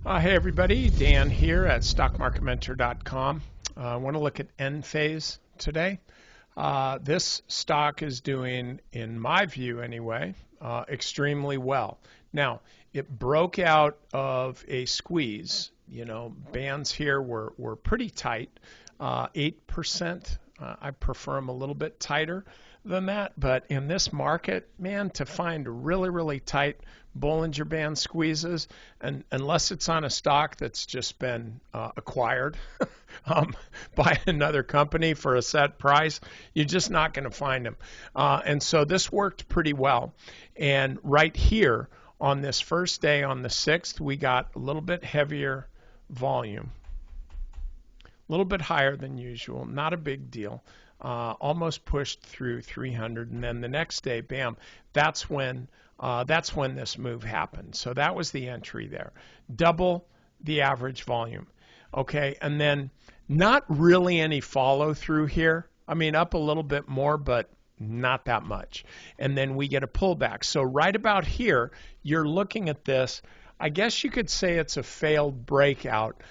Hey everybody, Dan here at stockmarketmentor.com. I want to look at Enphase today. This stock is doing, in my view anyway, extremely well. Now, it broke out of a squeeze. You know, bands here were pretty tight, 8%. I prefer them a little bit tighter than that, but in this market, man, to find really, really tight Bollinger Band squeezes, and unless it's on a stock that's just been acquired by another company for a set price, you're just not going to find them. And so this worked pretty well. And right here on this first day, on the 6th, we got a little bit heavier volume, a little bit higher than usual, not a big deal. Almost pushed through 300, and then the next day, bam, that's when this move happened. So that was the entry there. Double the average volume. Okay, and then not really any follow through here. I mean, up a little bit more, but not that much. And then we get a pullback. So right about here, you're looking at this. I guess you could say it's a failed breakout.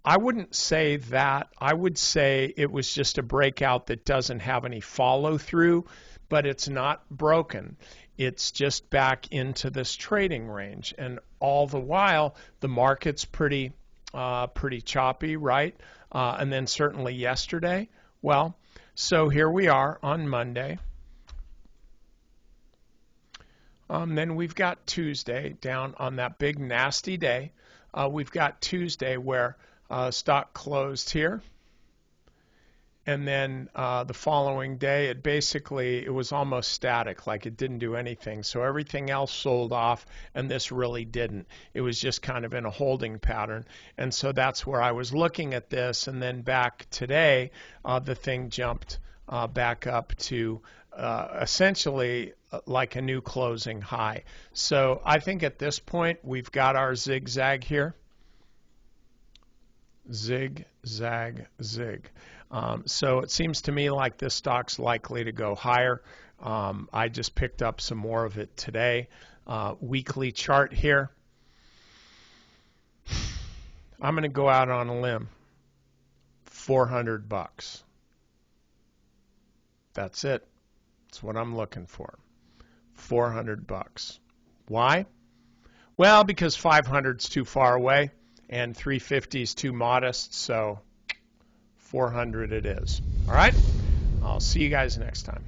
I wouldn't say that. I would say it was just a breakout that doesn't have any follow through, but it's not broken. It's just back into this trading range. And all the while, the market's pretty choppy, right? And then certainly yesterday. Well, so here we are on Monday. Then we've got Tuesday down on that big nasty day. We've got Tuesday where stock closed here, and then the following day it was almost static, like it didn't do anything. So everything else sold off, and this really didn't. It was just kind of in a holding pattern, and so that's where I was looking at this. And then back today, the thing jumped back up to essentially like a new closing high. So I think at this point we've got our zigzag here. Zig, zag, zig. So it seems to me like this stock's likely to go higher. I just picked up some more of it today. Weekly chart here. I'm going to go out on a limb. $400. That's it. That's what I'm looking for. $400. Why? Well, because 500's too far away, and 350 is too modest, so 400 it is. All right? I'll see you guys next time.